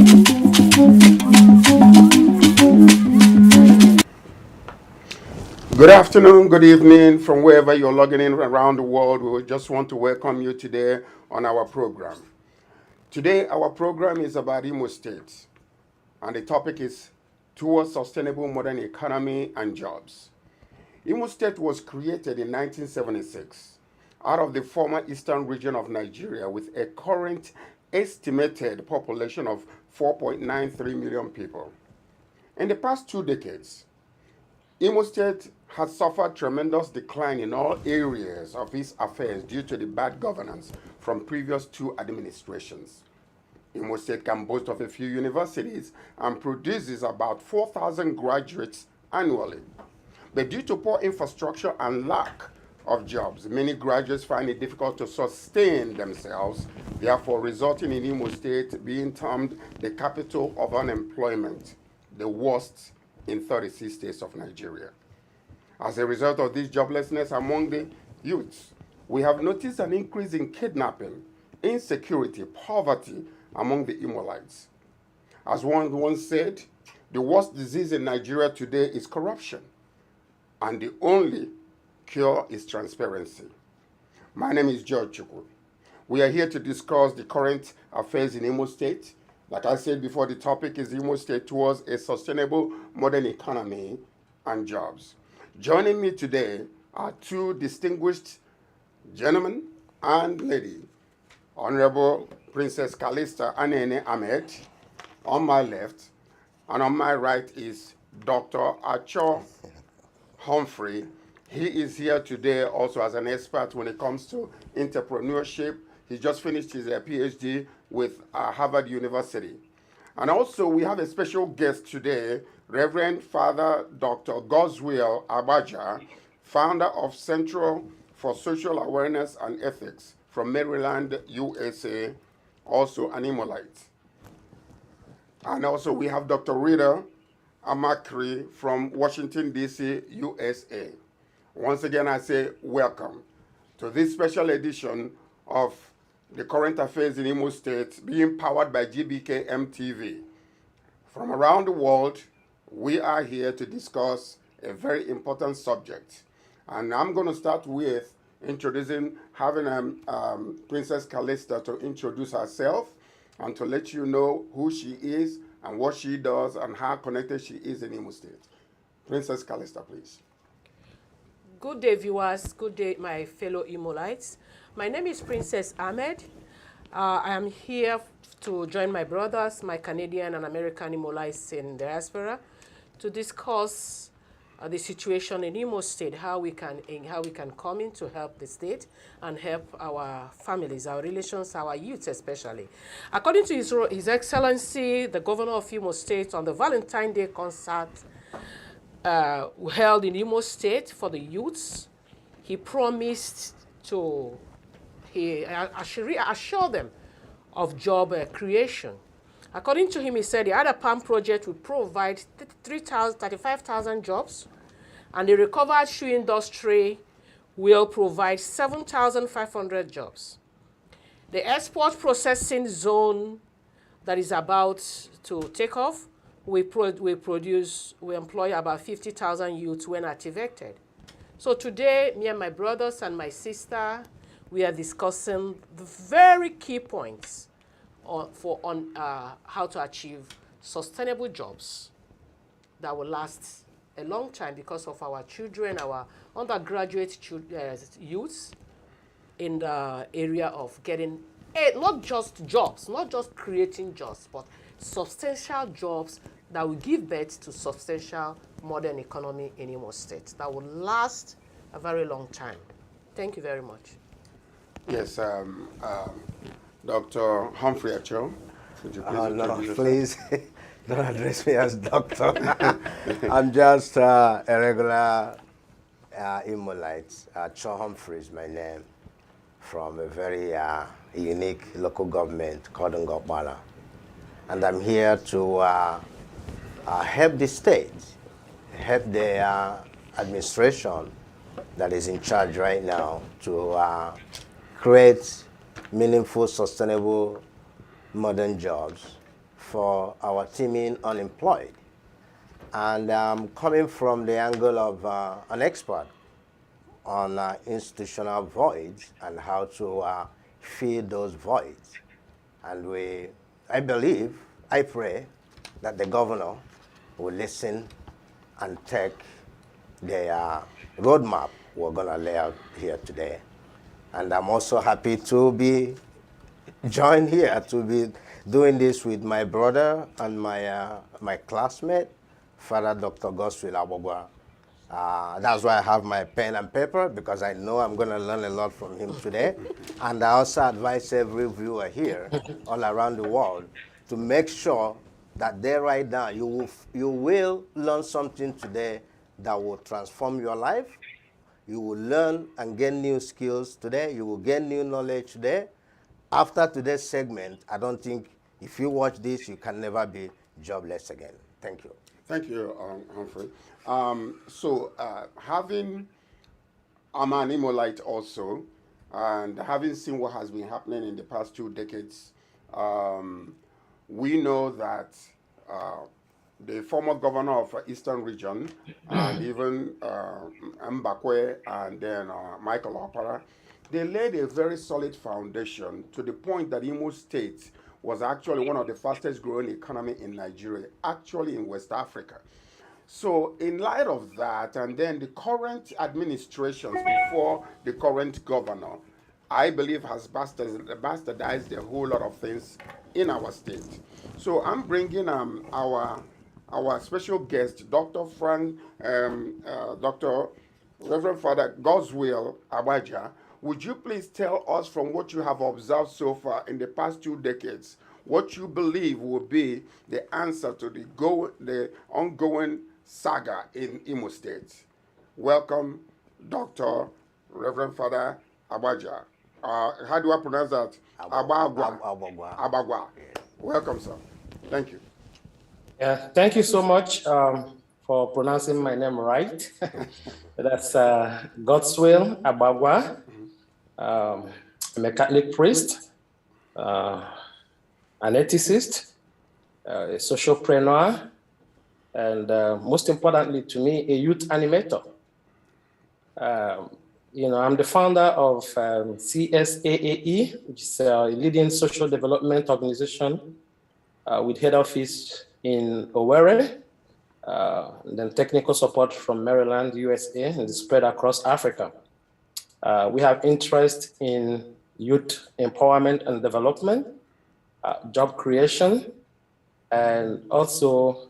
Good afternoon, good evening from wherever you're logging in around the world. We just want to welcome you today on our program. Today, our program is about Imo State, and the topic is Towards Sustainable Modern Economy and Jobs. Imo State was created in 1976 out of the former eastern region of Nigeria with a current estimated population of 4.93 million people. In the past 2 decades, Imo State has suffered tremendous decline in all areas of its affairs due to the bad governance from previous 2 administrations. Imo State can boast of a few universities and produces about 4,000 graduates annually. But due to poor infrastructure and lack of jobs, many graduates find it difficult to sustain themselves, therefore resulting in Imo State being termed the capital of unemployment, the worst in 36 states of Nigeria. As a result of this joblessness among the youths, we have noticed an increase in kidnapping, insecurity, poverty among the IMOLITES. As one once said, the worst disease in Nigeria today is corruption, and the only cure is transparency. My name is George Chukwu. We are here to discuss the current affairs in Imo State. Like I said before, the topic is Imo State towards a sustainable modern economy and jobs. Joining me today are 2 distinguished gentlemen and lady. Honorable Princess Calista Anene Ahmed on my left, and on my right is Dr. Acho Humphrey. He is here today also as an expert when it comes to entrepreneurship. He just finished his PhD with Harvard University. And also we have a special guest today, Reverend Father Dr. Goswill Abaja, founder of Central for Social Awareness and Ethics from Maryland, USA, also an IMOLITE. And also we have Dr. Rita Amakri from Washington, D.C., USA. Once again, I say welcome to this special edition of the current affairs in Imo State, being powered by GBK MTV. From around the world, we are here to discuss a very important subject. And I'm going to start with having Princess Calista to introduce herself and to let you know who she is and what she does and how connected she is in Imo State. Princess Calista, please. Good day, viewers. Good day, my fellow IMOLITES. My name is Princess Ahmed. I am here to join my brothers, my Canadian and American IMOLITES in diaspora, to discuss the situation in Imo State, how we can come in to help the state and help our families, our relations, our youth especially. According to His Excellency, the Governor of Imo State, on the Valentine's Day concert held in Imo State for the youths, he promised to assure them of job creation. According to him, he said the Ada Palm project will provide 35,000 jobs, and the recovered shoe industry will provide 7,500 jobs. The export processing zone that is about to take off will employ about 50,000 youths when activated. So today, me and my brothers and my sister, we are discussing the very key points on how to achieve sustainable jobs that will last a long time because of our children, our undergraduate youths in the area of getting not just jobs, not just creating jobs, but substantial jobs that will give birth to substantial modern economy in Imo State that will last a very long time. Thank you very much. Yes, Dr. Humphrey Acho, would you please introduce yourself? Please don't address me as doctor. I'm just a regular IMOLITE. Acho Humphrey is my name, from a very unique local government called Ngopala. And I'm here to help the state, help the administration that is in charge right now to create meaningful, sustainable, modern jobs for our teaming unemployed. And coming from the angle of an expert on institutional voids and how to fill those voids. And I believe, I pray that the governor will listen and take the roadmap we're going to lay out here today. And I'm also happy to be joined here to be doing this with my brother and my classmate, Father Dr. Goswil Abogwa. That's why I have my pen and paper, because I know I'm going to learn a lot from him today. And I also advise every viewer here all around the world to make sure that they write down. You will learn something today that will transform your life. You will learn and gain new skills today. You will gain new knowledge today. After today's segment, I don't think if you watch this, you can never be jobless again. Thank you. Thank you, Humphrey. Having I'm an IMOLITE also, and having seen what has been happening in the past 2 decades, we know that the former governor of Eastern Region, and even Mbakwe and then Michael Opara, they laid a very solid foundation to the point that Imo State was actually one of the fastest growing economy in Nigeria, actually in West Africa. So in light of that, and then the current administrations before the current governor, I believe has bastardized a whole lot of things in our state. So I'm bringing our special guest, Dr. Reverend Father Goswil Abaja. Would you please tell us, from what you have observed so far in the past 2 decades, what you believe will be the answer to the ongoing saga in Imo State? Welcome, Dr. Reverend Father Abaja. How do I pronounce that? Abagwa. Abagwa. Yes. Welcome, sir. Thank you. Yeah, thank you so much for pronouncing my name right. That's Godswill Abagwa. I'm a Catholic priest, an ethicist, a socialpreneur, and most importantly to me, a youth animator. I'm the founder of CSAAE, which is a leading social development organization with head office in Owerri, and then technical support from Maryland, USA, and spread across Africa. We have interest in youth empowerment and development, job creation, and also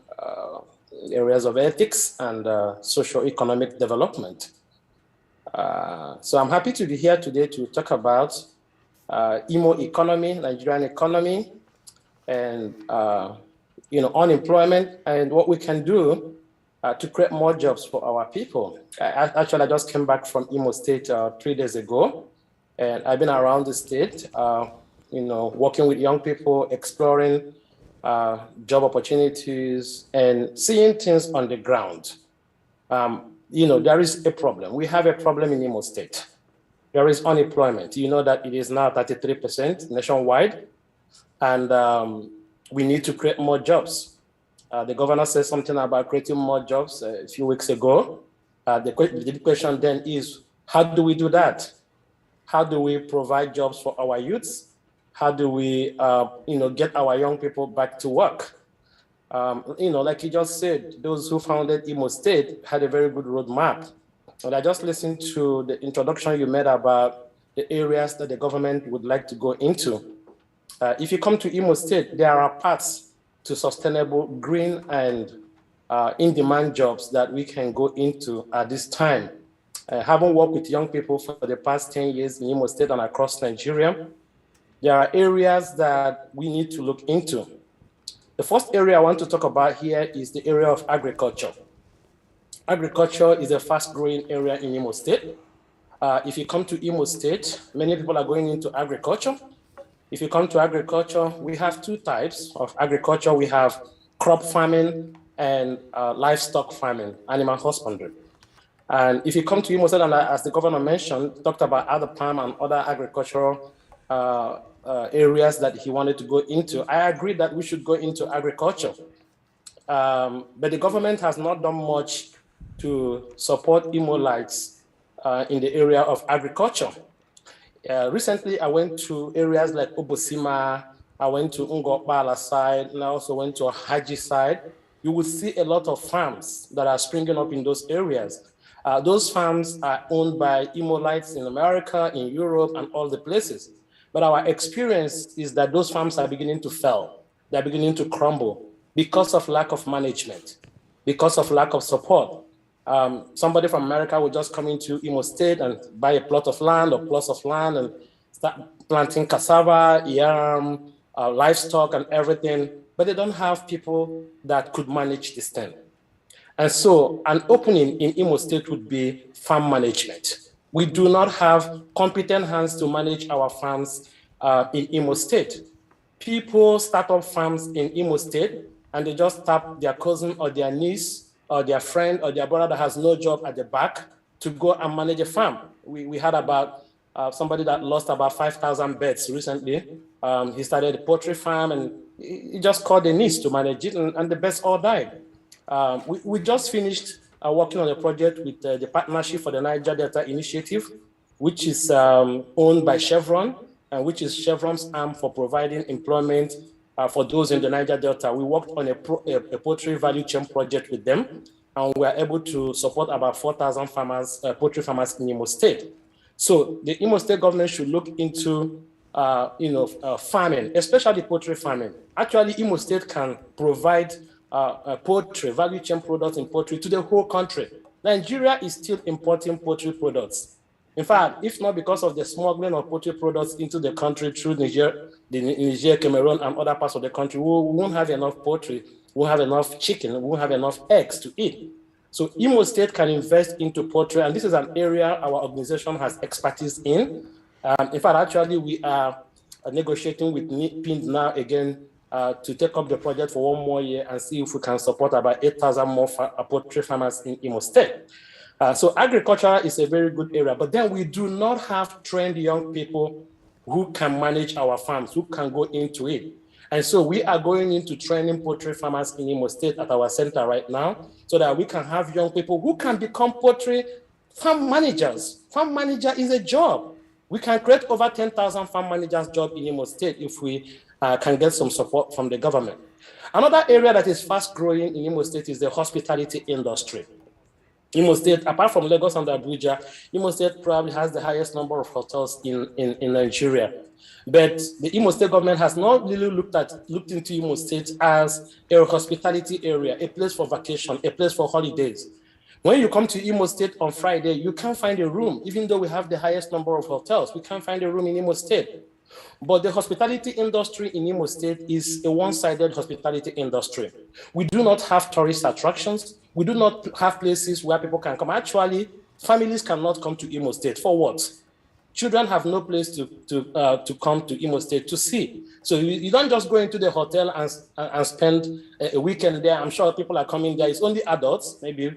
areas of ethics and socio-economic development. So I'm happy to be here today to talk about IMO economy, Nigerian economy, and unemployment, and what we can do to create more jobs for our people. I just came back from Imo State 3 days ago, and I've been around the state, working with young people, exploring job opportunities, and seeing things on the ground. There is a problem. We have a problem in Imo State. There is unemployment. You know that it is now 33% nationwide, and we need to create more jobs. The governor said something about creating more jobs a few weeks ago. The question then is, how do we do that? How do we provide jobs for our youths? How do we, get our young people back to work? Like you just said, those who founded Imo State had a very good roadmap. And I just listened to the introduction you made about the areas that the government would like to go into. If you come to Imo State, there are paths to sustainable green and in-demand jobs that we can go into at this time. Having worked with young people for the past 10 years in Imo State and across Nigeria, there are areas that we need to look into. The first area I want to talk about here is the area of agriculture. Agriculture is a fast-growing area in Imo State. If you come to Imo State, many people are going into agriculture. If you come to agriculture, we have 2 types of agriculture. We have crop farming and livestock farming, animal husbandry. And if you come to Imo State, and as the governor mentioned, talked about other palm and other agricultural areas that he wanted to go into. I agree that we should go into agriculture. But the government has not done much to support IMOLITES in the area of agriculture. Recently, I went to areas like Obosima, I went to Ngokbala side, and I also went to Haji side. You will see a lot of farms that are springing up in those areas. Those farms are owned by IMOLITES in America, in Europe, and all the places. But our experience is that those farms are beginning to fail. They're beginning to crumble because of lack of management, because of lack of support. Somebody from America will just come into Imo State and buy a plot of land or plots of land and start planting cassava, yam, livestock and everything, but they don't have people that could manage this thing. And so an opening in Imo State would be farm management. We do not have competent hands to manage our farms in Imo State. People start up farms in Imo State and they just tap their cousin or their niece or their friend or their brother that has no job at the back to go and manage a farm. We heard about somebody that lost about 5,000 birds recently. He started a poultry farm and he just called the niece to manage it and the birds all died. We just finished working on a project with the Partnership for the Niger Delta Initiative, which is owned by Chevron, and which is Chevron's arm for providing employment for those in the Niger Delta. We worked on a poultry value chain project with them, and we were able to support about 4,000 farmers, poultry farmers in Imo State. So the Imo State government should look into farming, especially poultry farming. Actually, Imo State can provide poultry, value chain products in poultry to the whole country. Nigeria is still importing poultry products. In fact, if not because of the smuggling of poultry products into the country through Niger, Cameroon, and other parts of the country, we won't have enough poultry, we won't have enough chicken, we won't have enough eggs to eat. So Imo State can invest into poultry, and this is an area our organization has expertise in. In fact, actually, we are negotiating with PIND now again to take up the project for one more year and see if we can support about 8,000 more poultry farmers in Imo State. So agriculture is a very good area, but then we do not have trained young people who can manage our farms, who can go into it. And so we are going into training poultry farmers in Imo State at our center right now so that we can have young people who can become poultry farm managers. Farm manager is a job. We can create over 10,000 farm managers jobs in Imo State if we can get some support from the government. Another area that is fast growing in Imo State is the hospitality industry. Imo State, apart from Lagos and Abuja, Imo State probably has the highest number of hotels in Nigeria. But the Imo State government has not really looked into Imo State as a hospitality area, a place for vacation, a place for holidays. When you come to Imo State on Friday, you can't find a room, even though we have the highest number of hotels. We can't find a room in Imo State. But the hospitality industry in Imo State is a one-sided hospitality industry. We do not have tourist attractions. We do not have places where people can come. Actually, families cannot come to Imo State. For what? Children have no place to come to Imo State to see. So you don't just go into the hotel and spend a weekend there. I'm sure people are coming there. It's only adults, maybe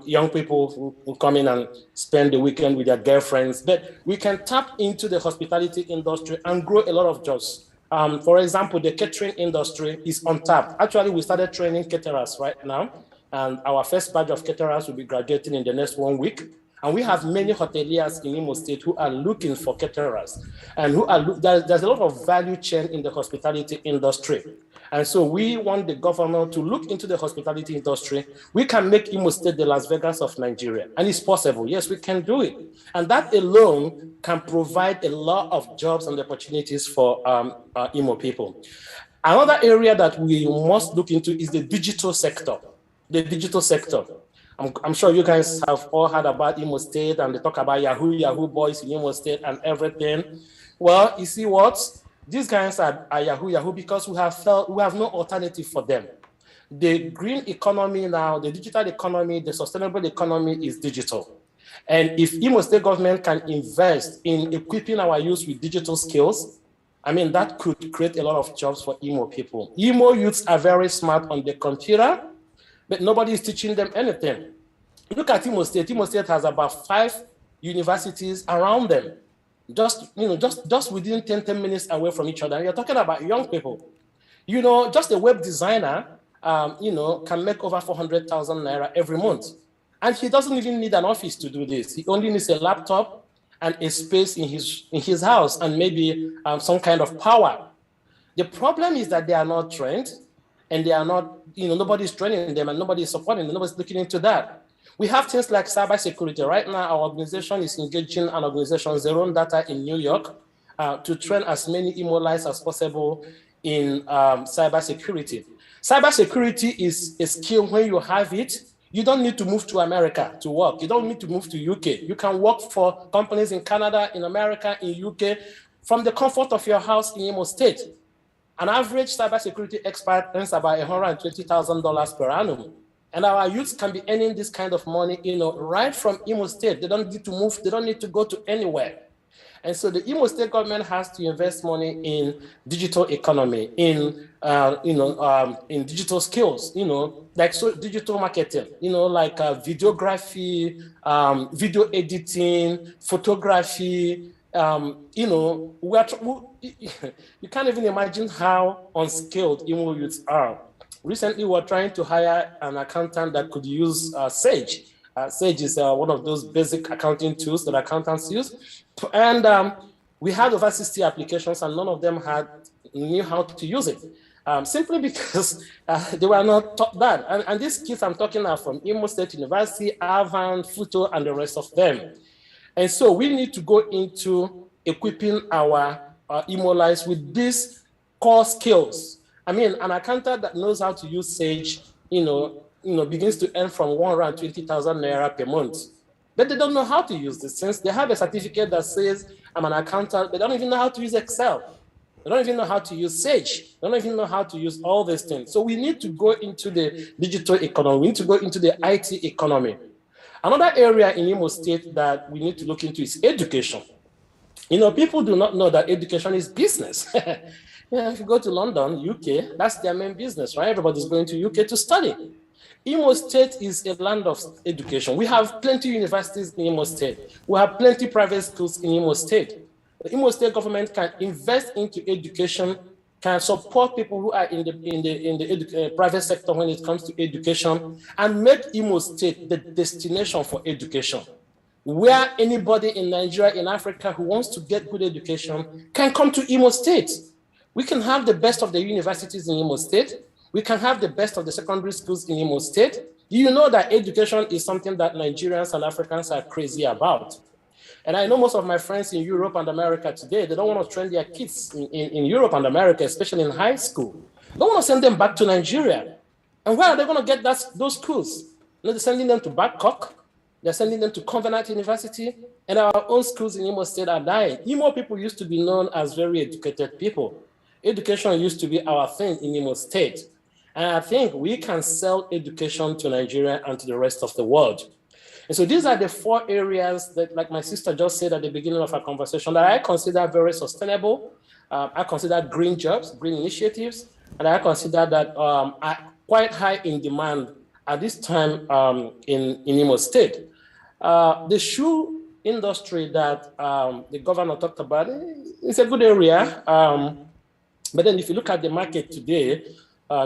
young people who come in and spend the weekend with their girlfriends. But we can tap into the hospitality industry and grow a lot of jobs. For example, the catering industry is untapped. Actually, we started training caterers right now, and our first batch of caterers will be graduating in the next 1 week. And we have many hoteliers in Imo State who are looking for caterers, and there's a lot of value chain in the hospitality industry. And so we want the governor to look into the hospitality industry. We can make Imo State the Las Vegas of Nigeria, and it's possible. Yes, we can do it. And that alone can provide a lot of jobs and opportunities for Imo people. Another area that we must look into is the digital sector. The digital sector. I'm sure you guys have all heard about Imo State, and they talk about Yahoo boys in Imo State and everything. Well, you see what? These guys are Yahoo because we have no alternative for them. The green economy now, the digital economy, the sustainable economy is digital. And if Imo State government can invest in equipping our youth with digital skills, I mean, that could create a lot of jobs for Imo people. Imo youths are very smart on the computer, but nobody is teaching them anything. Look at Imo State. Imo State has about 5 universities around them. just within 10 minutes away from each other. And you're talking about young people. Just a web designer, can make over 400,000 naira every month. And he doesn't even need an office to do this. He only needs a laptop and a space in his house and maybe some kind of power. The problem is that they are not trained and they are not, nobody's training them and nobody's supporting them, nobody's looking into that. We have things like cybersecurity. Right now, our organization is engaging an organization, Zero Data in New York, to train as many IMOLITES as possible in cybersecurity. Cybersecurity is a skill. When you have it, you don't need to move to America to work. You don't need to move to UK. You can work for companies in Canada, in America, in UK, from the comfort of your house in Imo State. An average cybersecurity expert earns about $120,000 per annum. And our youths can be earning this kind of money, right from Imo State. They don't need to move. They don't need to go to anywhere. And so the Imo State government has to invest money in digital economy, in digital skills, like digital marketing, like videography, video editing, photography. You can't even imagine how unskilled Imo youths are. Recently, we're trying to hire an accountant that could use Sage. Sage is one of those basic accounting tools that accountants use. And we had over 60 applications and none of them knew how to use it. Simply because they were not taught that. And these kids I'm talking are from Imo State University, Harvard, Futo, and the rest of them. And so we need to go into equipping our IMOLITES with these core skills. I mean, an accountant that knows how to use Sage, begins to earn from 120,000 naira per month. But they don't know how to use this. Since they have a certificate that says I'm an accountant, they don't even know how to use Excel. They don't even know how to use Sage. They don't even know how to use all these things. So we need to go into the digital economy. We need to go into the IT economy. Another area in Imo State that we need to look into is education. People do not know that education is business. If you go to London, UK, that's their main business, right? Everybody's going to UK to study. Imo State is a land of education. We have plenty of universities in Imo State. We have plenty of private schools in Imo State. The Imo State government can invest into education, can support people who are in the private sector when it comes to education, and make Imo State the destination for education, where anybody in Nigeria, in Africa who wants to get good education can come to Imo State. We can have the best of the universities in Imo State. We can have the best of the secondary schools in Imo State. You know that education is something that Nigerians and Africans are crazy about. And I know most of my friends in Europe and America today, they don't want to train their kids in Europe and America, especially in high school. They don't want to send them back to Nigeria. And where are they going to get those schools? They're sending them to Babcock. They're sending them to Covenant University. And our own schools in Imo State are dying. Imo people used to be known as very educated people. Education used to be our thing in Imo State. And I think we can sell education to Nigeria and to the rest of the world. And so these are the 4 areas that, like my sister just said at the beginning of our conversation, that I consider very sustainable. I consider green jobs, green initiatives, and I consider that are quite high in demand at this time in Imo State. The shoe industry that the governor talked about is a good area. But then if you look at the market today,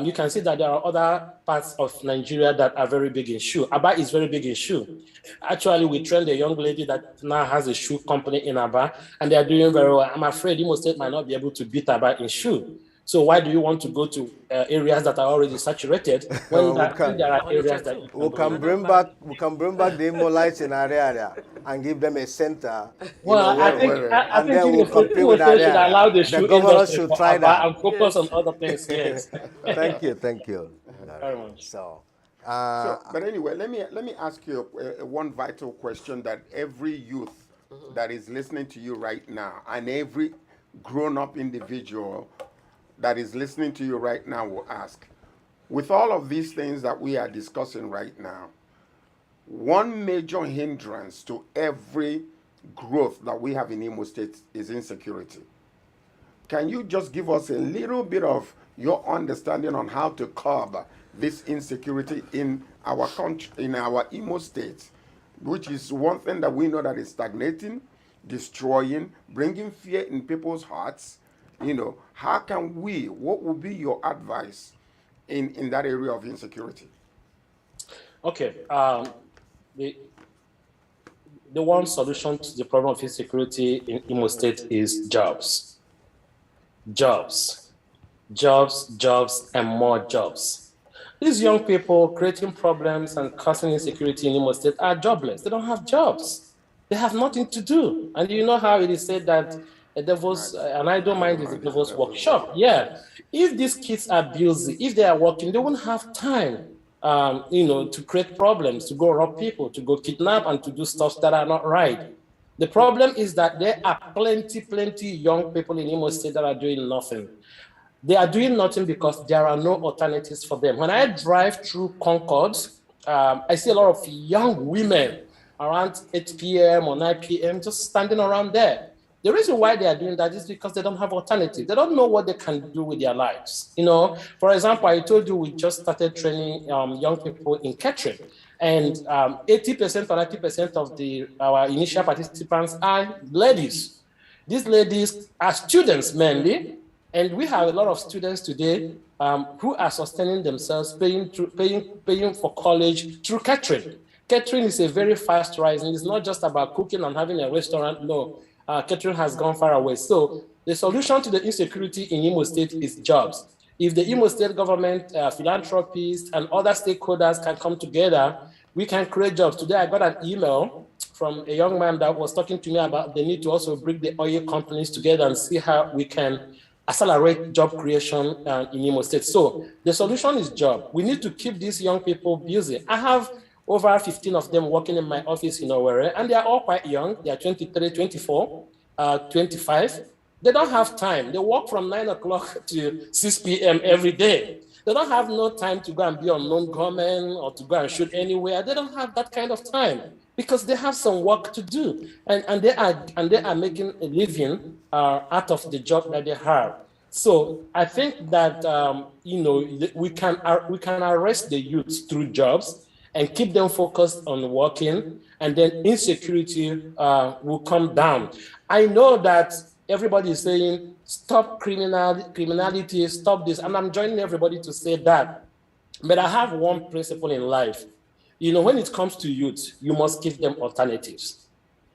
you can see that there are other parts of Nigeria that are very big in shoe. Aba is very big in shoe. Actually, we trained a young lady that now has a shoe company in Aba, and they are doing very well. I'm afraid Imo State might not be able to beat Aba in shoe. So why do you want to go to areas that are already saturated when there are areas that you we can bring back the IMOLITES in our area and give them a center. Well, I think Imo State should allow the shoe industry to try that and focus on other things. Yes. Thank you. Very much. But anyway, let me ask you one vital question that every youth that is listening to you right now, and every grown-up individual that is listening to you right now will ask. With all of these things that we are discussing right now, one major hindrance to every growth that we have in Imo State is insecurity. Can you just give us a little bit of your understanding on how to curb this insecurity in our country, in our Imo State, which is one thing that we know that is stagnating, destroying, bringing fear in people's hearts. How can we, what would be your advice in that area of insecurity? Okay. The one solution to the problem of insecurity in Imo State is jobs. Jobs, jobs, jobs, and more jobs. These young people creating problems and causing insecurity in Imo State are jobless. They don't have jobs. They have nothing to do. And you know how it is said that an idle mind is the devil's workshop. Yeah. If these kids are busy, if they are working, they won't have time, to create problems, to go rob people, to go kidnap, and to do stuff that are not right. The problem is that there are plenty young people in Imo State that are doing nothing. They are doing nothing because there are no alternatives for them. When I drive through Concord, I see a lot of young women around 8 p.m. or 9 p.m. just standing around there. The reason why they are doing that is because they don't have alternatives. They don't know what they can do with their lives. For example, I told you we just started training young people in catering. And 80% or 90% of our initial participants are ladies. These ladies are students mainly. And we have a lot of students today who are sustaining themselves, paying for college through catering. Catering is a very fast rising. It's not just about cooking and having a restaurant. No, catering has gone far away. So the solution to the insecurity in Imo State is jobs. If the Imo State government, philanthropists, and other stakeholders can come together, we can create jobs. Today, I got an email from a young man that was talking to me about the need to also bring the oil companies together and see how we can accelerate job creation in Imo State. So the solution is job. We need to keep these young people busy. I have over 15 of them working in my office in Owerri, and they are all quite young. They are 23, 24, 25. They don't have time. They work from 9 o'clock to 6 p.m. every day. They don't have no time to go and be on non-government or to go and shoot anywhere. They don't have that kind of time because they have some work to do, and they are making a living out of the job that they have. So I think that we can arrest the youth through jobs and keep them focused on working, and then insecurity will come down. I know that everybody is saying, stop criminality, stop this, and I'm joining everybody to say that. But I have one principle in life. When it comes to youth, you must give them alternatives.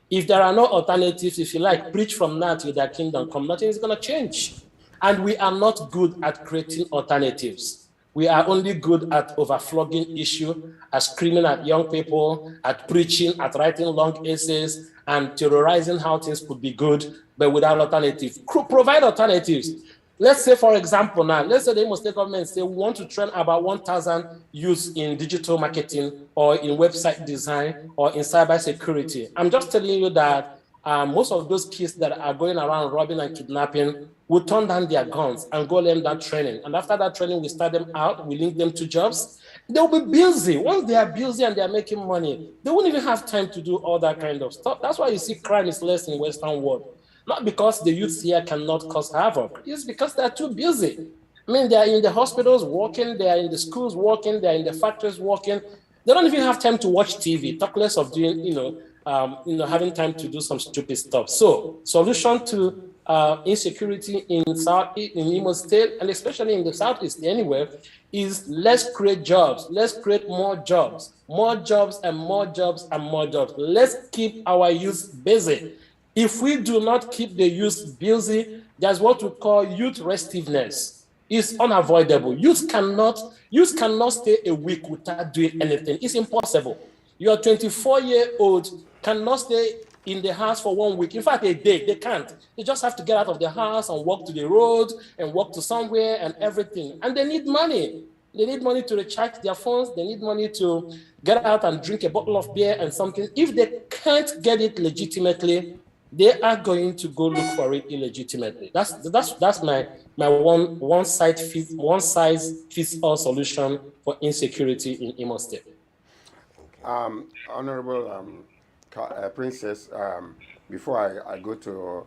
If there are no alternatives, if you like, preach from now till their kingdom come, nothing is going to change. And we are not good at creating alternatives. We are only good at overflogging issue, at screaming at young people, at preaching, at writing long essays, and theorizing how things could be good, but without alternatives. Provide alternatives. Let's say, for example, now, let's say the Imo State government say we want to train about 1,000 youths in digital marketing or in website design or in cybersecurity. I'm just telling you that most of those kids that are going around robbing and kidnapping will turn down their guns and go learn that training. And after that training, we start them out, we link them to jobs. They'll be busy. Once they are busy and they are making money, they won't even have time to do all that kind of stuff. That's why you see crime is less in Western world. Not because the youths here cannot cause havoc. It's because they're too busy. I mean, they are in the hospitals working, they are in the schools working, they are in the factories working. They don't even have time to watch TV, talk less of doing, having time to do some stupid stuff. So, solution to insecurity in Imo State, and especially in the Southeast anywhere, is let's create jobs. Let's create more jobs and more jobs and more jobs. Let's keep our youth busy. If we do not keep the youth busy, there's what we call youth restiveness. It's unavoidable. Youth cannot stay a week without doing anything. It's impossible. Your 24-year-old cannot stay in the house for 1 week. In fact, a day, they can't. They just have to get out of the house and walk to the road and walk to somewhere and everything. And they need money. They need money to recharge their phones. They need money to get out and drink a bottle of beer and something. If they can't get it legitimately, they are going to go look for it illegitimately. That's my one size fits all solution for insecurity in Imo State. Honorable Princess, before I go to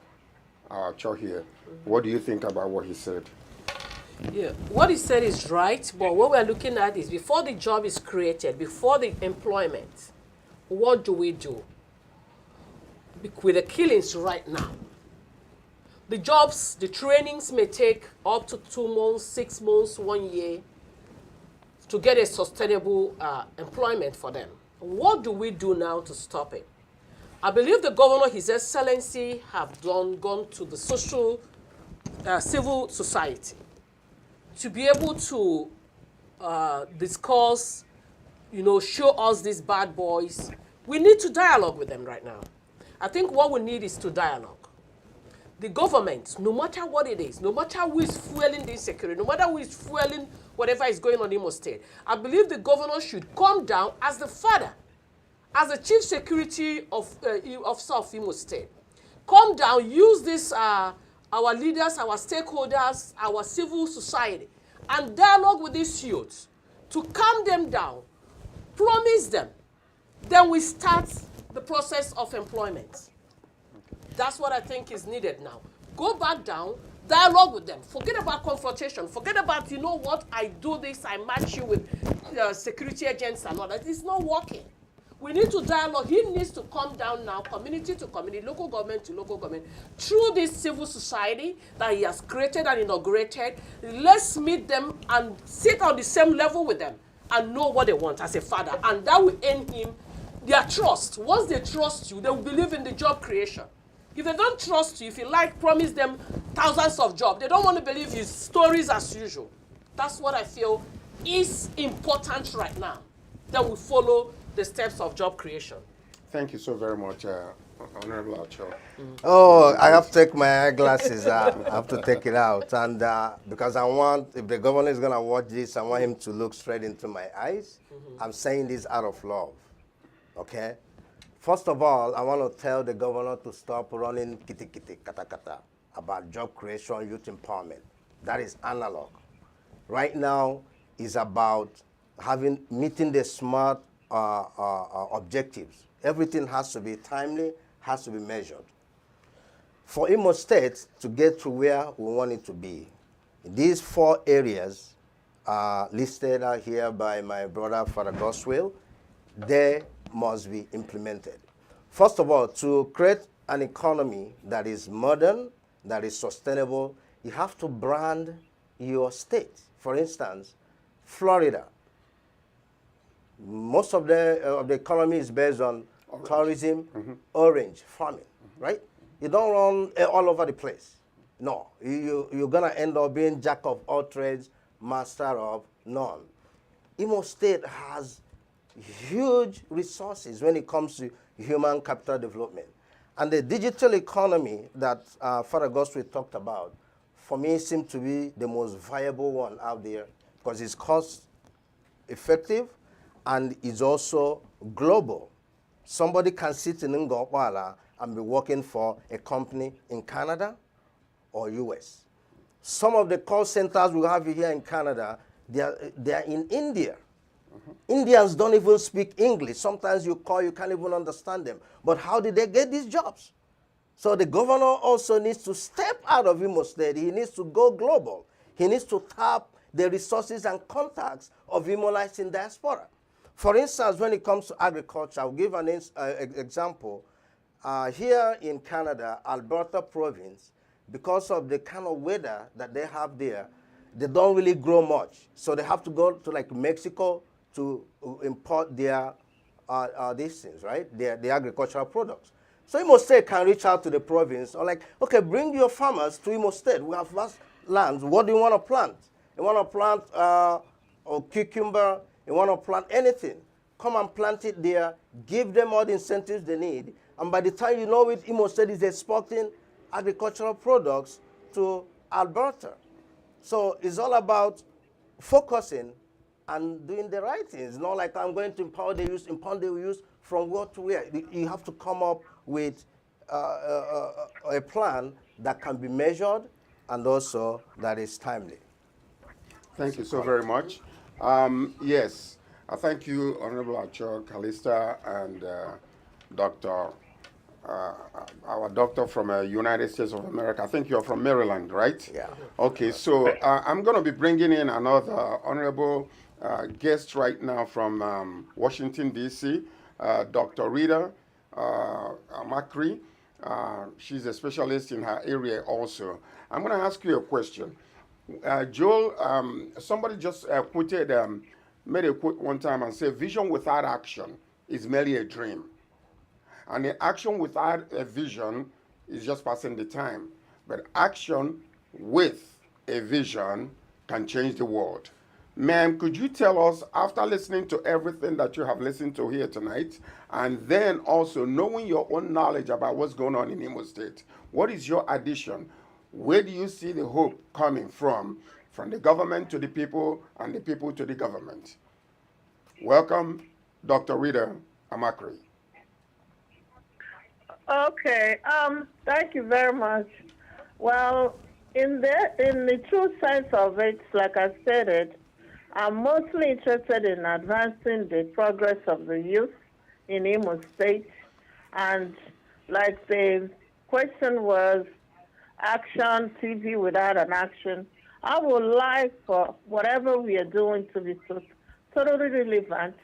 our Cho here, what do you think about what he said? Yeah, what he said is right, but what we're looking at is before the job is created, before the employment, what do we do? with the killings right now. The jobs, the trainings may take up to 2 months, 6 months, 1 year to get a sustainable employment for them. What do we do now to stop it? I believe the governor, His Excellency, have gone to the civil society to be able to discuss, show us these bad boys. We need to dialogue with them right now. I think what we need is to dialogue. The government, no matter what it is, no matter who is fueling the insecurity, no matter who is fueling whatever is going on in Imo State, I believe the governor should come down as the father, as the chief security officer of Imo State. Come down, use this, our leaders, our stakeholders, our civil society, and dialogue with these youths to calm them down, promise them. Then we start the process of employment. That's what I think is needed now. Go back down, dialogue with them. Forget about confrontation. Forget about, you know what, I do this, I match you with security agents and all that. It's not working. We need to dialogue. He needs to come down now, community to community, local government to local government, through this civil society that he has created and inaugurated. Let's meet them and sit on the same level with them and know what they want as a father. And that will earn him their trust. Once they trust you, they will believe in the job creation. If they don't trust you, if you promise them thousands of jobs, they don't want to believe his stories as usual. That's what I feel is important right now, that we follow the steps of job creation. Thank you so very much, Honorable Acho. Oh, I have to take my eyeglasses out. I have to take it out. And because I want, if the governor is going to watch this, I want him to look straight into my eyes. I'm saying this out of love, okay? First of all, I want to tell the governor to stop running kiti-kiti, kata-kata about job creation, youth empowerment. That is analog. Right now is about meeting the smart objectives. Everything has to be timely, has to be measured. For Imo State to get to where we want it to be, these 4 areas listed out here by my brother, Father Goswell, they must be implemented. First of all, to create an economy that is modern, that is sustainable, you have to brand your state. For instance, Florida. Most of the economy is based on tourism, orange farming, right? You don't run all over the place. No, you're going to end up being jack of all trades, master of none. Imo State has huge resources when it comes to human capital development. And the digital economy that Father Goswell talked about, for me, seems to be the most viable one out there because it's cost effective and is also global. Somebody can sit in Ngopala and be working for a company in Canada or US. Some of the call centers we have here in Canada, they are in India. Indians don't even speak English. Sometimes you call, you can't even understand them. But how did they get these jobs? So the governor also needs to step out of Imo State. He needs to go global. He needs to tap the resources and contacts of IMOLITES in diaspora. For instance, when it comes to agriculture, I'll give an example. Here in Canada, Alberta province, because of the kind of weather that they have there, they don't really grow much. So they have to go to like Mexico to import their these things, right? Their agricultural products. So Imo State can reach out to the province or like, okay, bring your farmers to Imo State. We have vast lands. What do you want to plant? You want to plant or cucumber? You want to plant anything? Come and plant it there. Give them all the incentives they need. And by the time you know it, Imo State is exporting agricultural products to Alberta. So it's all about focusing and doing the right things. Not like I'm going to empower the youth from what to where. You have to come up with a plan that can be measured and also that is timely. Thank you so very much. Yes, I thank you, Honorable Acho, Calista, and Dr. Our doctor from United States of America. I think you're from Maryland, right? Yeah. Okay, so I'm going to be bringing in another honorable guest right now from Washington, D.C., Dr. Rita Macri. She's a specialist in her area also. I'm going to ask you a question. Joel, somebody just quoted, made a quote one time and said, vision without action is merely a dream. And the action without a vision is just passing the time. But action with a vision can change the world. Ma'am, could you tell us, after listening to everything that you have listened to here tonight, and then also knowing your own knowledge about what's going on in Imo State, what is your addition? Where do you see the hope coming from the government to the people and the people to the government? Welcome, Dr. Rita Amakri. Okay. Thank you very much. Well, in the true sense of it, like I stated, I'm mostly interested in advancing the progress of the youth in Imo State, and like the question was, action, TV without an action. I would like for whatever we are doing to be totally relevant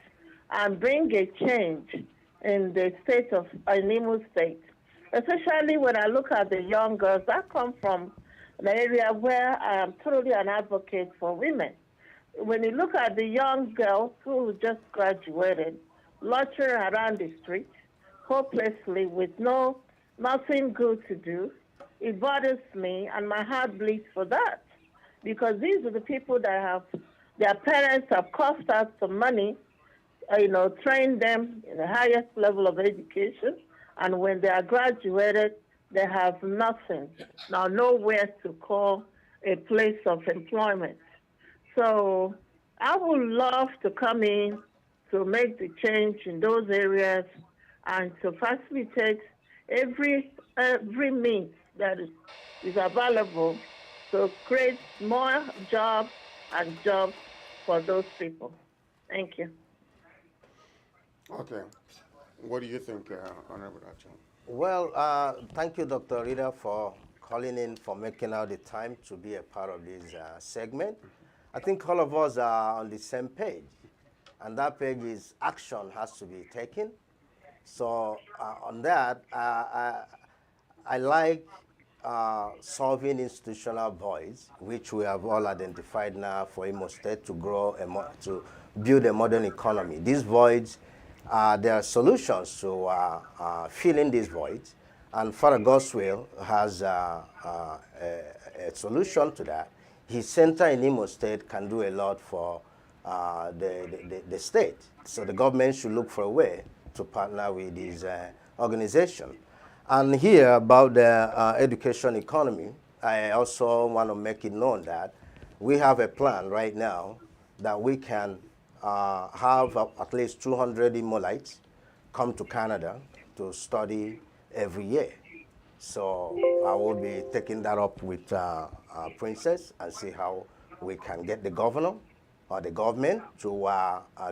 and bring a change in the state of Imo State, especially when I look at the young girls. I come from an area where I am totally an advocate for women. When you look at the young girls who just graduated, loitering around the street, hopelessly with nothing good to do, it bothers me and my heart bleeds for that. Because these are the people that their parents have coughed out some money, trained them in the highest level of education, and when they are graduated, they have nothing, now nowhere to call a place of employment. So I would love to come in to make the change in those areas and to facilitate every means that is available to create more jobs and jobs for those people. Thank you. Okay. What do you think, Honorable Acho? Well, thank you, Dr. Rita, for calling in, for making out the time to be a part of this segment. I think all of us are on the same page, and that page is action has to be taken. So on that, I like solving institutional voids, which we have all identified now for Imo State to grow, to build a modern economy. These voids, there are solutions to filling these voids, and Father Goswell has a solution to that. His center in Imo State can do a lot for the state. So the government should look for a way to partner with his organization. And here about the education economy, I also want to make it known that we have a plan right now that we can have at least 200 IMOLITES come to Canada to study every year. So I will be taking that up with Princess and see how we can get the governor or the government to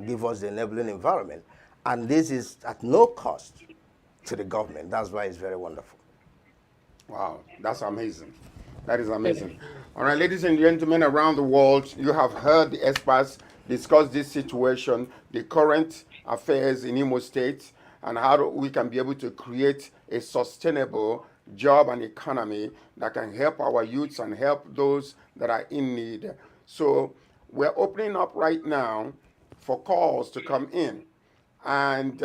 give us the enabling environment. And this is at no cost to the government. That's why it's very wonderful. Wow, that's amazing. That is amazing. All right, ladies and gentlemen around the world, you have heard the experts discuss this situation, the current affairs in Imo State, and how we can be able to create a sustainable job and economy that can help our youths and help those that are in need. So we're opening up right now for calls to come in. And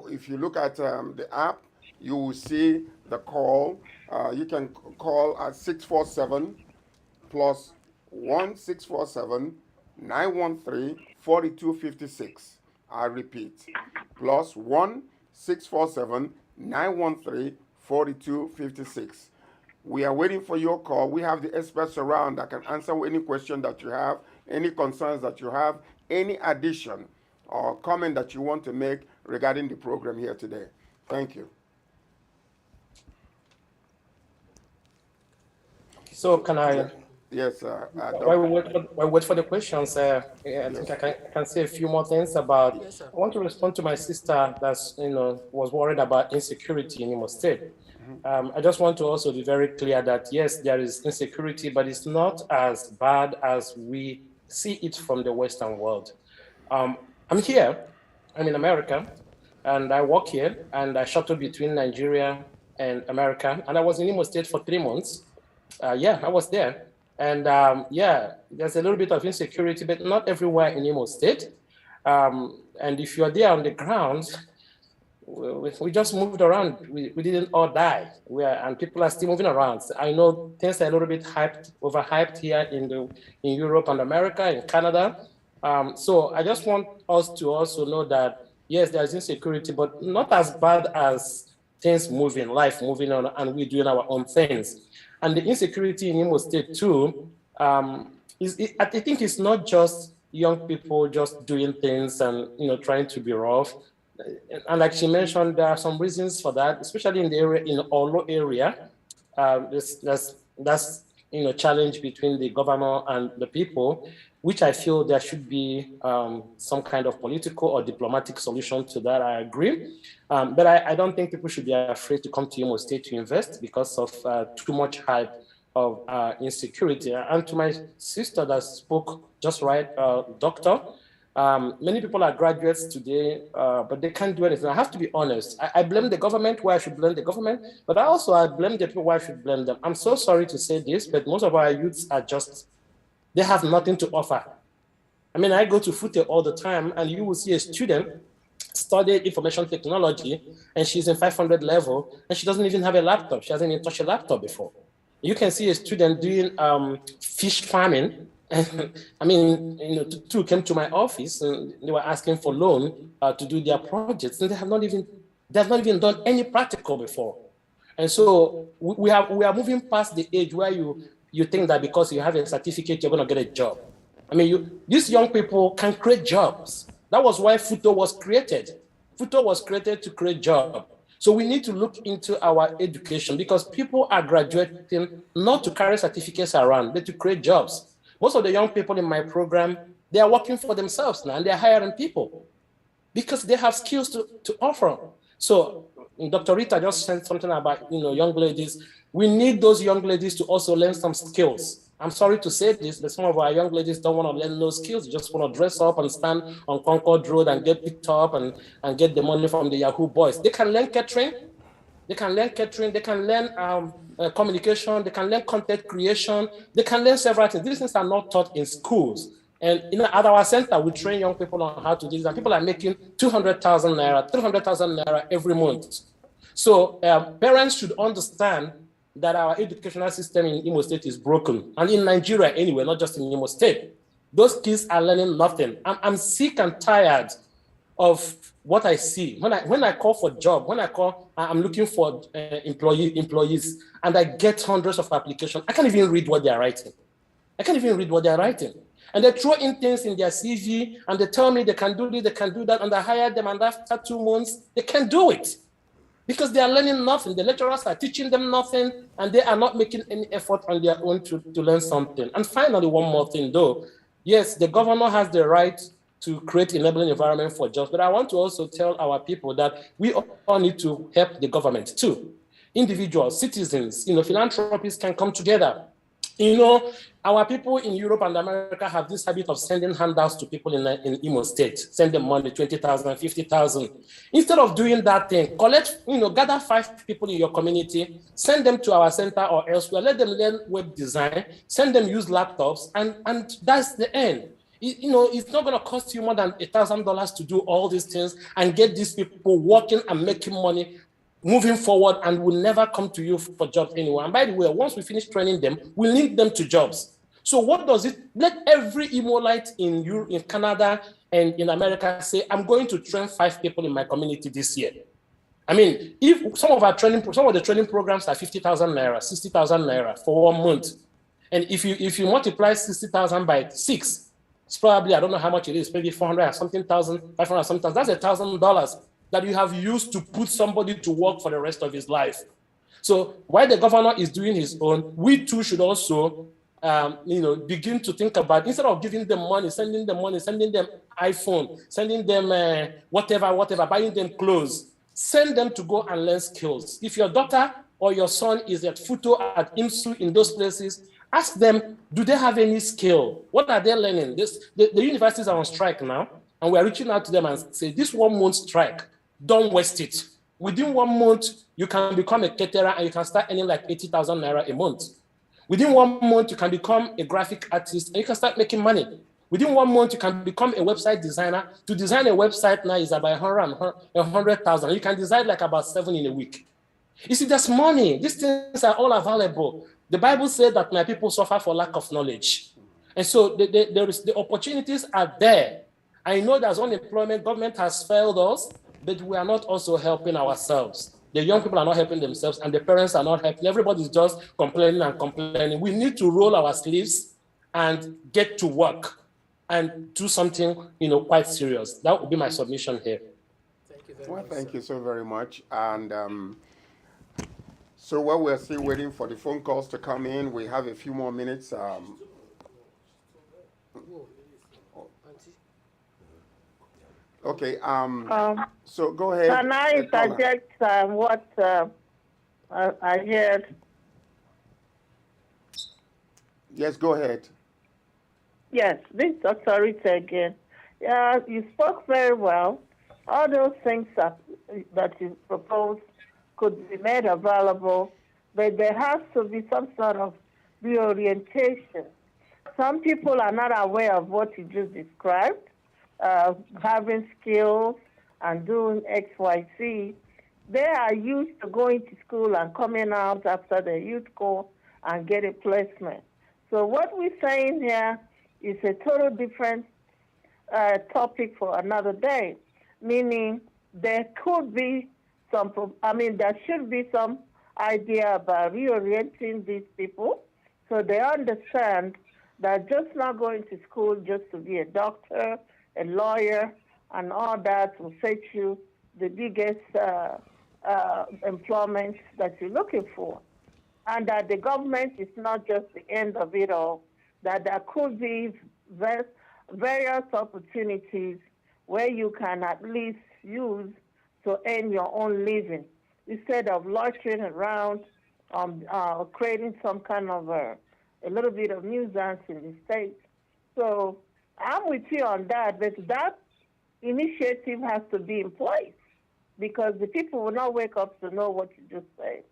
if you look at the app, you will see the call. You can call at 647 plus 1647 913 4256. I repeat, plus 1647 913 4256. We are waiting for your call. We have the experts around that can answer any question that you have, any concerns that you have, any addition or comment that you want to make regarding the program here today. Thank you. So can I? Yes, while we wait for the questions, I think I can say a few more things about. Yes, sir. I want to respond to my sister that's was worried about insecurity in Imo State. I just want to also be very clear that yes, there is insecurity, but it's not as bad as we see it from the Western world. I'm here, I'm in America, and I work here, and I shuttle between Nigeria and America. And I was in Imo State for 3 months. Yeah, I was there. And yeah, there's a little bit of insecurity, but not everywhere in Imo State. And if you're there on the ground, we just moved around. We didn't all die. And people are still moving around. I know things are a little bit overhyped here in Europe and America, in Canada. So I just want us to also know that, yes, there's insecurity, but not as bad as things moving, life moving on, and we're doing our own things. And the insecurity in Imo State too, I think it's not just young people just doing things and trying to be rough. And like she mentioned, there are some reasons for that, especially in the area, in the Olo area. That's challenge between the governor and the people, which I feel there should be some kind of political or diplomatic solution to that. I agree. But I don't think people should be afraid to come to Imo State to invest because of too much hype of insecurity. And to my sister that spoke just right, doctor, many people are graduates today, but they can't do anything. I have to be honest. I blame the government where I should blame the government, but I blame the people where I should blame them. I'm so sorry to say this, but most of our youths are they have nothing to offer. I mean, I go to FUTE all the time, and you will see a student studied information technology, and she's in 500 level, and she doesn't even have a laptop. She hasn't even touched a laptop before. You can see a student doing fish farming. I mean, two came to my office, and they were asking for loan to do their projects, and they have not even done any practical before. And so we are moving past the age where you think that because you have a certificate, you're going to get a job. I mean, these young people can create jobs. That was why FUTO was created. FUTO was created to create jobs. So we need to look into our education because people are graduating not to carry certificates around, but to create jobs. Most of the young people in my program, they are working for themselves now, and they're hiring people because they have skills to offer. So Dr. Rita just said something about young ladies. We need those young ladies to also learn some skills. I'm sorry to say this, but some of our young ladies don't want to learn those skills. They just want to dress up and stand on Concord Road and get picked up and get the money from the Yahoo boys. They can learn catering. They can learn communication. They can learn content creation. They can learn several things. These things are not taught in schools. And at our center, we train young people on how to do this. And people are making 200,000 naira, 300,000 naira every month. So parents should understand that our educational system in Imo State is broken. And in Nigeria anyway, not just in Imo State. Those kids are learning nothing. I'm sick and tired of what I see. When I call for job, I'm looking for employees, and I get hundreds of applications. I can't even read what they're writing. And they throw in things in their CV, and they tell me they can do this, they can do that, and I hire them, and after 2 months, they can't do it. Because they are learning nothing. The lecturers are teaching them nothing, and they are not making any effort on their own to learn something. And finally, one more thing though. Yes, the governor has the right to create enabling environment for jobs, but I want to also tell our people that we all need to help the government too. Individuals, citizens, philanthropists can come together. Our people in Europe and America have this habit of sending handouts to people in Imo State, send them money, 20,000, 50,000. Instead of doing that thing, gather 5 people in your community, send them to our center or elsewhere, let them learn web design, send them use laptops, and that's the end. It's not going to cost you more than $1,000 to do all these things and get these people working and making money, moving forward, and will never come to you for jobs anywhere. And by the way, once we finish training them, we link them to jobs. So what does it, let every IMOLITE in Europe, in Canada, and in America say, I'm going to train 5 people in my community this year. I mean, if some of the training programs are 50,000 naira, 60,000 naira for 1 month. And if you multiply 60,000 by 6, it's probably, I don't know how much it is, maybe 400 or something thousand, 500 or something, that's $1,000 that you have used to put somebody to work for the rest of his life. So while the governor is doing his own, we too should also begin to think about, instead of giving them money, sending them iPhone, sending them whatever, buying them clothes, send them to go and learn skills. If your daughter or your son is at FUTO, at IMSU, in those places, ask them, do they have any skill? What are they learning? The universities are on strike now, and we're reaching out to them and say, this 1 month strike, don't waste it. Within 1 month, you can become a caterer and you can start earning like 80,000 naira a month. Within 1 month, you can become a graphic artist and you can start making money. Within 1 month, you can become a website designer. To design a website now is about 100,000. You can design like about 7 in a week. You see, there's money. These things are all available. The Bible said that my people suffer for lack of knowledge. And so the opportunities are there. I know there's unemployment. Government has failed us, but we are not also helping ourselves. The young people are not helping themselves, and the parents are not helping. Everybody's just complaining and complaining. We need to roll our sleeves and get to work and do something, quite serious. That would be my submission here. Thank you very Well, much. thank you so very much. And so while we're still waiting for the phone calls to come in, we have a few more minutes. Okay. So go ahead. Can I interject what I heard? Yes, go ahead. Yes, this is Dr. Rita again. Yeah, you spoke very well. All those things that you proposed could be made available, but there has to be some sort of reorientation. Some people are not aware of what you just described, having skills and doing X, Y, Z. They are used to going to school and coming out after the youth corps and get a placement. So what we're saying here is a total different topic for another day, meaning there could be there should be some idea about reorienting these people so they understand that just not going to school just to be a doctor, a lawyer, and all that will fetch you the biggest employment that you're looking for. And that the government is not just the end of it all, that there could be various opportunities where you can at least use to earn your own living instead of loitering around, creating some kind of a little bit of nuisance in the state. So I'm with you on that, but that initiative has to be in place because the people will not wake up to know what you just said.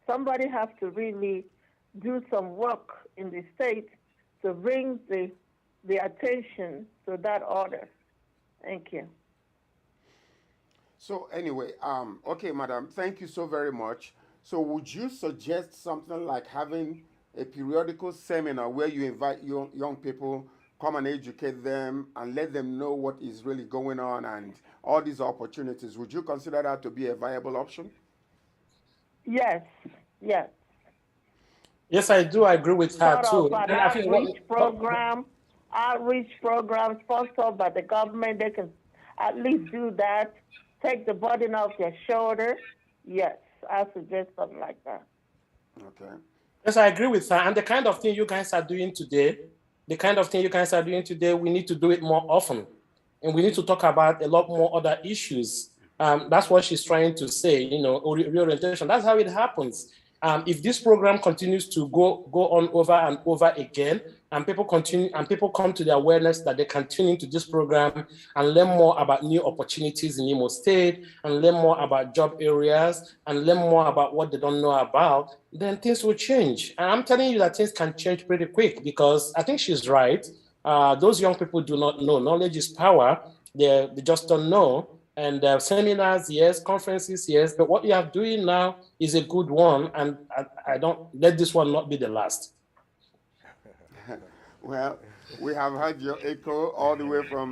Somebody has to really do some work in the state to bring the attention to that order. Thank you. So anyway, okay, madam, thank you so very much. So would you suggest something like having a periodical seminar where you invite young people, come and educate them and let them know what is really going on and all these opportunities? Would you consider that to be a viable option? Yes, yes. Yes, I do agree with her Sort too. of an outreach program sponsored by the government. They can at least do that, take the burden off their shoulder. Yes, I suggest something like that. Okay. Yes, I agree with her. And the kind of thing you guys are doing today, we need to do it more often. And we need to talk about a lot more other issues. That's what she's trying to say, reorientation. That's how it happens. If this program continues to go on over and over again, and people come to the awareness that they can tune into this program and learn more about new opportunities in Imo State, and learn more about job areas, and learn more about what they don't know about, then things will change. And I'm telling you that things can change pretty quick because I think she's right. Those young people do not know. Knowledge is power. They just don't know. And seminars, yes, conferences, yes, but what you are doing now is a good one, and I don't let this one not be the last. Well, we have heard your echo all the way from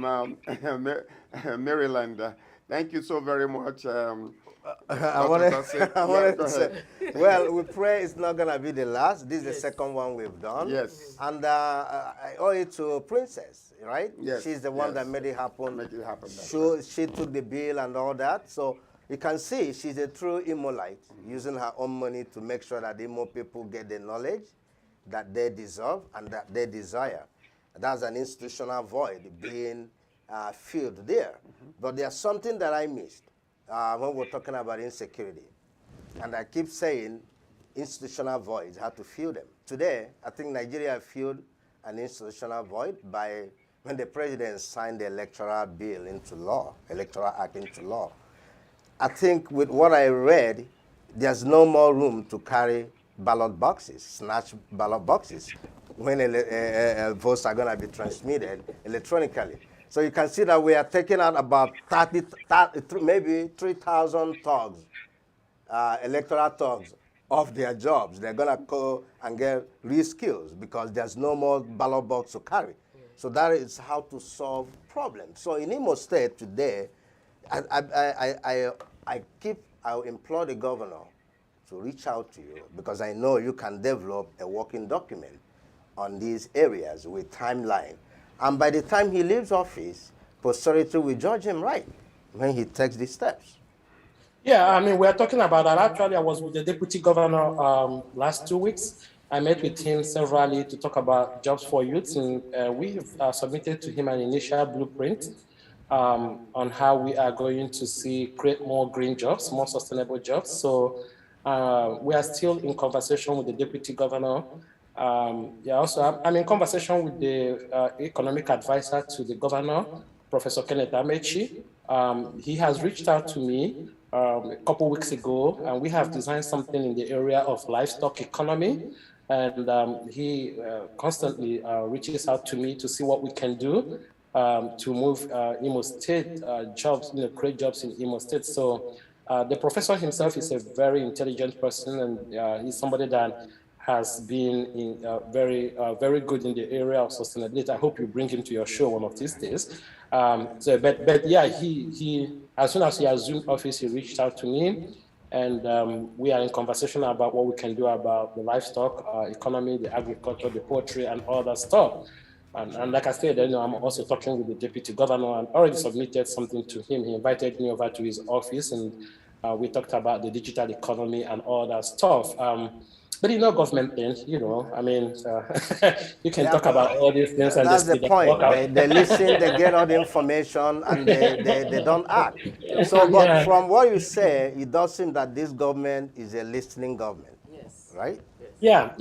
Maryland. Thank you so very much. I wanted to say, well, we pray it's not going to be the last. This is the second one we've done. Yes. And I owe it to Princess, right? Yes. She's the one that made it happen. She took the bill and all that. So you can see she's a true IMOLITE, using her own money to make sure that the IMO people get the knowledge that they deserve and that they desire. That's an institutional void being filled there. But there's something that I missed when we're talking about insecurity. And I keep saying institutional voids, how to fill them. Today, I think Nigeria filled an institutional void by when the president signed the electoral bill into law, electoral act into law. I think with what I read, there's no more room to carry ballot boxes, snatch ballot boxes, when votes are going to be transmitted electronically. So you can see that we are taking out about 30 maybe 3,000 thugs, electoral thugs, off their jobs. They're going to go and get re-skills because there's no more ballot box to carry. So that is how to solve problems. So in Imo State today, I'll implore the governor to reach out to you because I know you can develop a working document on these areas with timeline. And by the time he leaves office, posterity will judge him right when he takes these steps. Yeah, I mean, we're talking about that. Actually, I was with the deputy governor last 2 weeks. I met with him severally to talk about jobs for youths, and we've submitted to him an initial blueprint on how we are going to create more green jobs, more sustainable jobs. So we are still in conversation with the deputy governor. I'm in conversation with the economic advisor to the governor, Professor Kenneth Amechi. He has reached out to me a couple weeks ago, and we have designed something in the area of livestock economy. And he constantly reaches out to me to see what we can do to move Imo State jobs, create jobs in Imo State. So the professor himself is a very intelligent person, and he's somebody that has been very good in the area of sustainability. I hope you bring him to your show one of these days. But yeah, he as soon as he assumed office, he reached out to me, and we are in conversation about what we can do about the livestock economy, the agriculture, the poultry, and all that stuff. And like I said, I'm also talking with the deputy governor and already submitted something to him. He invited me over to his office, and we talked about the digital economy and all that stuff. But government things, I mean, you can talk about all these things. And that's the point. They listen, they get all the information, and they don't act. So, but from what you say, it does seem that this government is a listening government, right? Yeah.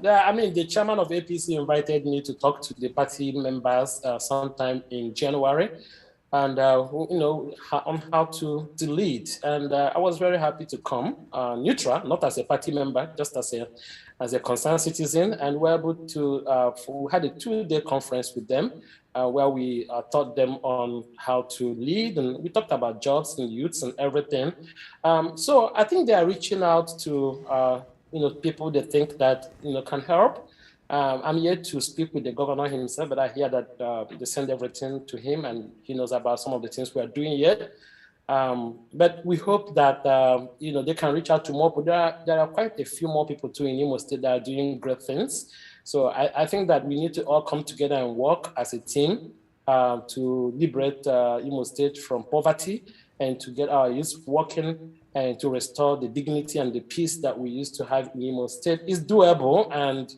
I mean, the chairman of APC invited me to talk to the party members sometime in January, and on how to lead. And I was very happy to come, neutral, not as a party member, just as a concerned citizen. And we're able to, we had a 2-day conference with them where we taught them on how to lead, and we talked about jobs and youths and everything. So I think they are reaching out to people they think that can help. I'm yet to speak with the governor himself, but I hear that they send everything to him, and he knows about some of the things we are doing yet. But we hope that they can reach out to more people. There are quite a few more people too in Imo State that are doing great things. So I think that we need to all come together and work as a team to liberate Imo State from poverty and to get our youth working and to restore the dignity and the peace that we used to have in Imo State. It's doable, and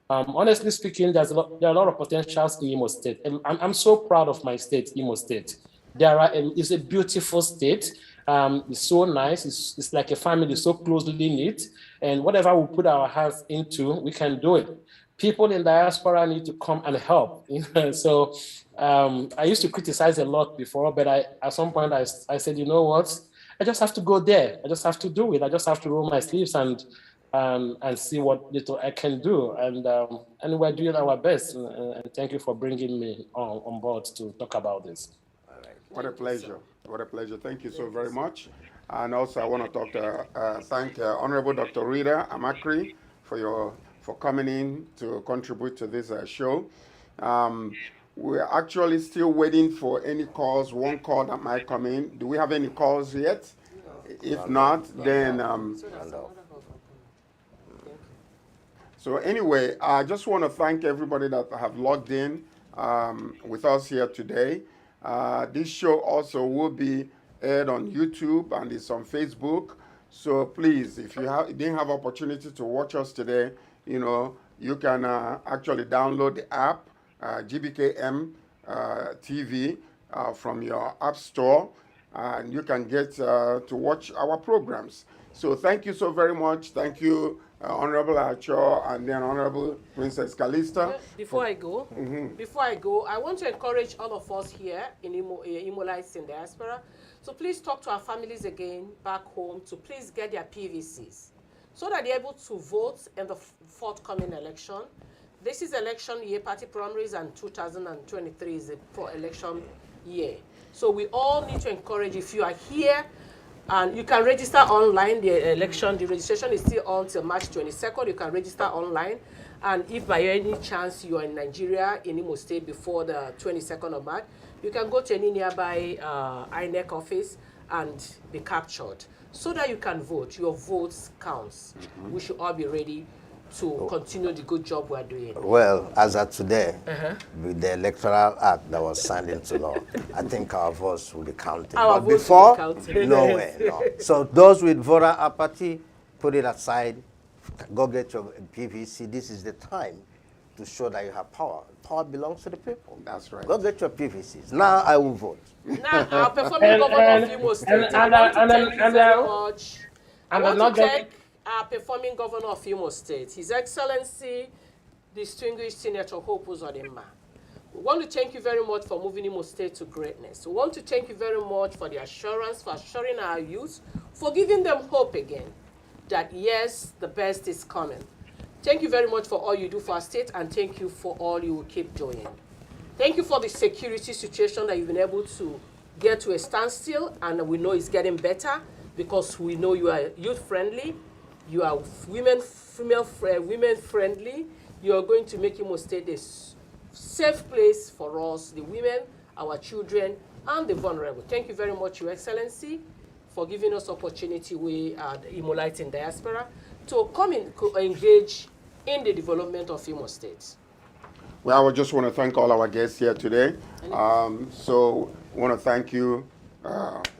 honestly speaking, there are a lot of potentials in Imo State. And I'm so proud of my state, Imo State. It's a beautiful state. It's so nice. It's like a family, so closely knit. And whatever we put our hands into, we can do it. People in diaspora need to come and help. So I used to criticize a lot before, but at some point I said, you know what? I just have to go there. I just have to do it. I just have to roll my sleeves and see what little I can do. And we're doing our best. And thank you for bringing me on board to talk about this. All right. What a pleasure. What a pleasure. Thank you so very much. And also I want to thank Honorable Dr. Rita Amakri for coming in to contribute to this show. We're actually still waiting for any calls, one call that might come in. Do we have any calls yet? If not, then... So anyway, I just want to thank everybody that have logged in with us here today. This show also will be aired on YouTube and it's on Facebook. So please, if you didn't have opportunity to watch us today, you can actually download the app, GBKM TV, from your app store, and you can get to watch our programs. So thank you so very much. Thank you, Honorable Acho and then Honorable Princess Calista. Before I go, I want to encourage all of us here in IMOLITES in diaspora. So please talk to our families again back home to please get their PVCs so that they're able to vote in the forthcoming election. This is election year, party primaries, and 2023 is a pro-election year. So we all need to encourage, if you are here, and you can register online. The registration is still on till March 22nd. You can register online. And if by any chance you are in Nigeria, in Imo State, before the 22nd of March, you can go to any nearby INEC office and be captured so that you can vote. Your votes counts. We should all be ready to continue the good job we're doing. Well, as of today, with the Electoral Act that was signed into law, I think our votes will be counted. Our but votes before, will be counted. no way, no. So those with voter apathy, put it aside, go get your PVC. This is the time to show that you have power. Power belongs to the people. That's right. Go get your PVCs. Now I will vote. Now, our performing governor of Imo State, I want to thank you very much. I want to thank our performing governor of Imo State, His Excellency, distinguished Senator Hope Uzodimma. We want to thank you very much for moving Imo State to greatness. We want to thank you very much for the assurance, for assuring our youth, for giving them hope again, that yes, the best is coming. Thank you very much for all you do for our state, and thank you for all you will keep doing. Thank you for the security situation that you've been able to get to a standstill, and we know it's getting better because we know you are youth-friendly, you are women-friendly. You are going to make Imo State a safe place for us, the women, our children, and the vulnerable. Thank you very much, Your Excellency, for giving us opportunity, we at IMOLITES in diaspora, to come in, engage in the development of Imo State. Well, I just want to thank all our guests here today. So I want to thank you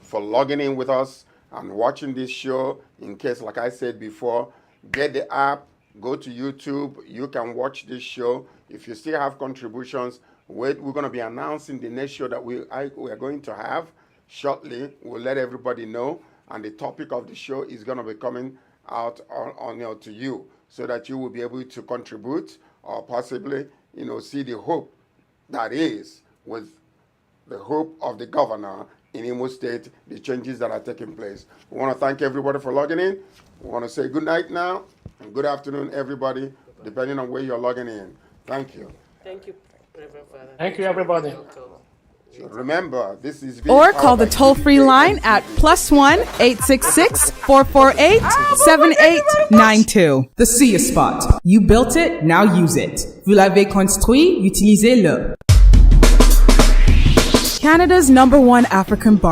for logging in with us and watching this show. In case, like I said before, get the app, go to YouTube. You can watch this show. If you still have contributions, we're going to be announcing the next show that we are going to have shortly. We'll let everybody know. And the topic of the show is going to be coming out on to you so that you will be able to contribute or possibly, see the hope that is with the hope of the governor in Imo State, the changes that are taking place. We want to thank everybody for logging in. We want to say good night now and good afternoon, everybody, depending on where you're logging in. Thank you. Thank you, Reverend Father. Thank you, everybody. So remember, this is or call the toll-free line at +1 866 448 7892. The Sia Spot. You built it, now use it. Vous l'avez construit, utilisez-le. Canada's #1 African bar.